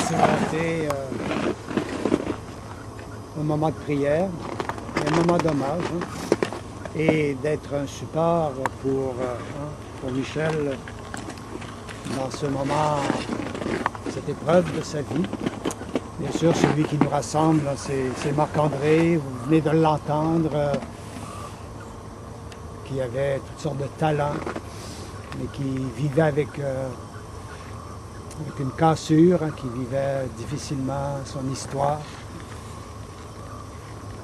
présenter un moment de prière, un moment d'hommage, et d'être un support pour Michel dans ce moment, cette épreuve de sa vie. Bien sûr, celui qui nous rassemble, c'est Marc-André, vous venez de l'entendre, qui avait toutes sortes de talents, mais qui vivait avec une cassure, qui vivait difficilement son histoire.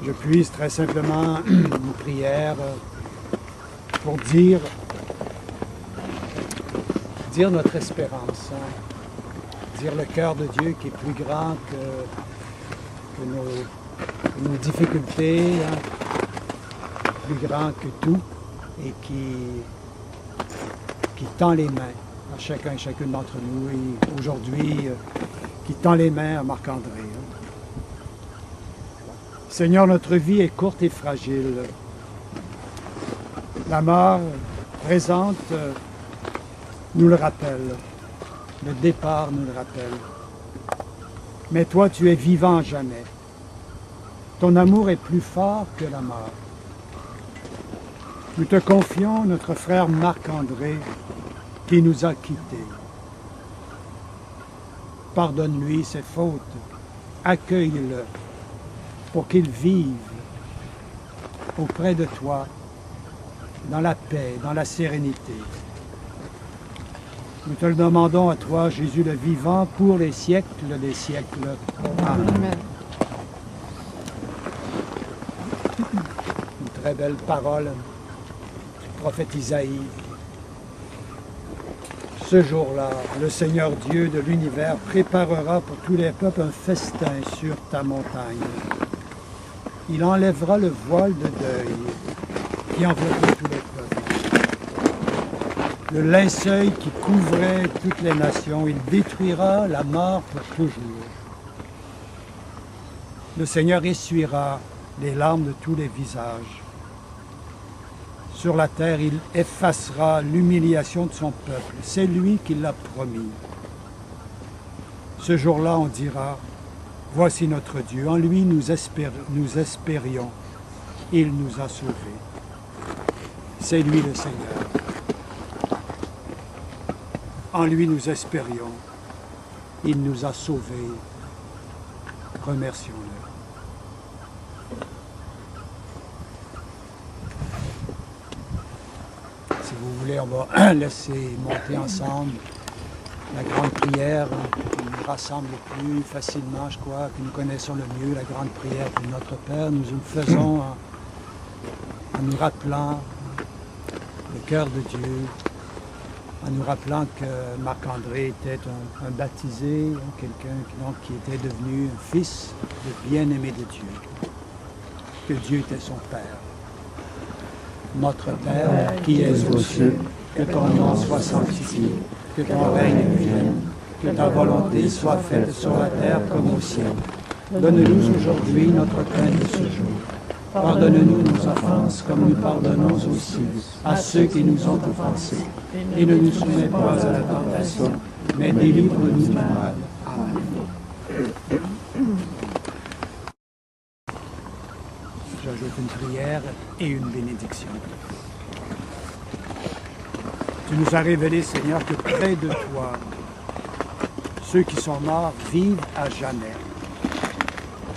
Je puise très simplement une prière pour dire notre espérance, dire le cœur de Dieu qui est plus grand que nos difficultés, plus grand que tout, et qui tend les mains à chacun et chacune d'entre nous, et aujourd'hui, qui tend les mains à Marc-André. Seigneur, notre vie est courte et fragile. La mort présente nous le rappelle. Le départ nous le rappelle. Mais toi, tu es vivant à jamais. Ton amour est plus fort que la mort. Nous te confions notre frère Marc-André qui nous a quittés. Pardonne-lui ses fautes. Accueille-le pour qu'il vive auprès de toi dans la paix, dans la sérénité. Nous te le demandons à toi, Jésus le vivant, pour les siècles des siècles. Amen. Une très belle parole du prophète Isaïe. Ce jour-là, le Seigneur Dieu de l'univers préparera pour tous les peuples un festin sur ta montagne. Il enlèvera le voile de deuil qui enveloppait tous les peuples. Le linceul qui couvrait toutes les nations, il détruira la mort pour toujours. Le Seigneur essuiera les larmes de tous les visages. Sur la terre, il effacera l'humiliation de son peuple. C'est lui qui l'a promis. Ce jour-là, on dira, voici notre Dieu. En lui, nous espérions. Il nous a sauvés. C'est lui le Seigneur. En lui, nous espérions. Il nous a sauvés. Remercions-le. Si vous voulez, on va laisser monter ensemble la grande prière qui nous rassemble le plus facilement, je crois, que nous connaissons le mieux, la grande prière de notre Père. Nous le faisons en nous rappelant le cœur de Dieu, en nous rappelant que Marc-André était un baptisé, quelqu'un qui était devenu un fils, le bien-aimé de Dieu, que Dieu était son Père. Notre Père, qui es aux cieux, que ton nom soit sanctifié, que ton règne vienne, que ta volonté soit faite sur la terre comme au ciel. Donne-nous aujourd'hui notre pain de ce jour. Pardonne-nous nos offenses, comme nous pardonnons aussi à ceux qui nous ont offensés. Et ne nous soumets pas à la tentation, mais délivre-nous du mal. Amen. J'ajoute une prière et une bénédiction. Tu nous as révélé, Seigneur, que près de toi, ceux qui sont morts vivent à jamais.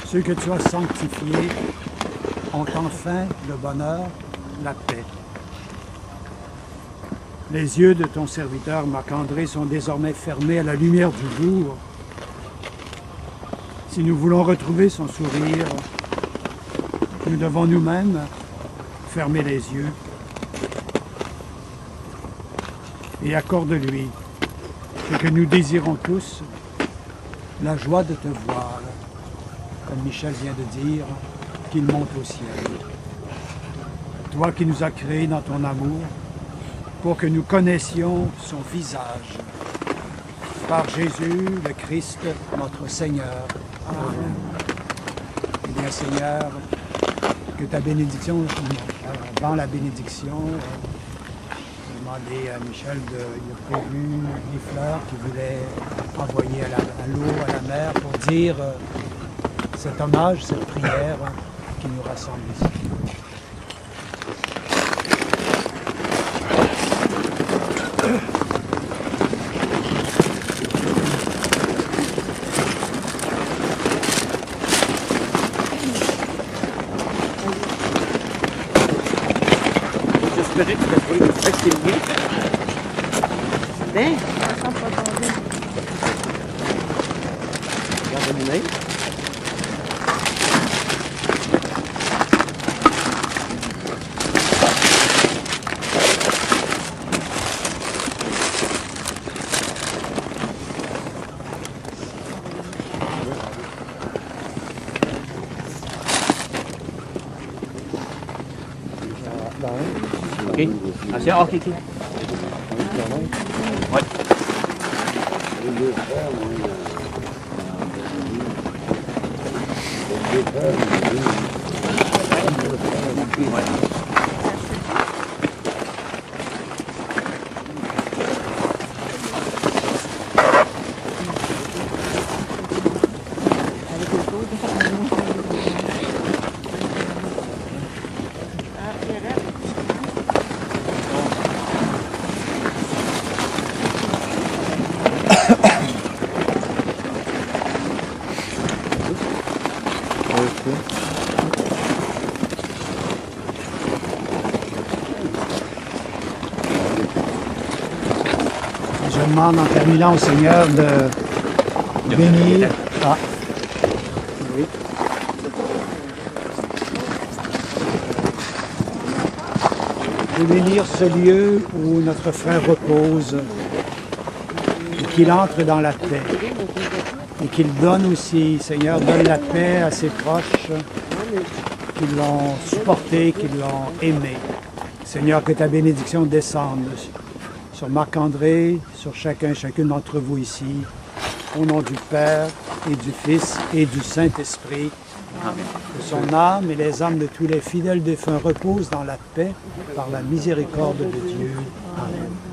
Ceux que tu as sanctifiés ont enfin le bonheur, la paix. Les yeux de ton serviteur Marc-André sont désormais fermés à la lumière du jour. Si nous voulons retrouver son sourire, nous devons nous-mêmes fermer les yeux et accorde-lui ce que nous désirons tous, la joie de te voir, comme Michel vient de dire, qu'il monte au ciel. Toi qui nous as créés dans ton amour, pour que nous connaissions son visage. Par Jésus, le Christ, notre Seigneur. Amen. Eh bien, Seigneur, que ta bénédiction, avant la bénédiction, je demandé à Michel, il a prévu des fleurs qu'il voulait envoyer à l'eau, à la mer, pour dire cet hommage, cette prière qui nous rassemble ici. J'espérais que tu l'as trouvé facilement. Ben, Ça sent pas tomber. regarde le nez. OK. Attention, OK, OK. Ouais. Avec le dos, ah, Pierrette. Je demande en terminant au Seigneur de bénir. Ah. Oui. De bénir ce lieu où notre frère repose et qu'il entre dans la paix. Et qu'il donne aussi, Seigneur, donne la paix à ses proches qui l'ont supporté, qui l'ont aimé. Seigneur, que ta bénédiction descende sur Marc-André, sur chacune d'entre vous ici, au nom du Père et du Fils et du Saint-Esprit. Que son âme et les âmes de tous les fidèles défunts reposent dans la paix par la miséricorde de Dieu. Amen.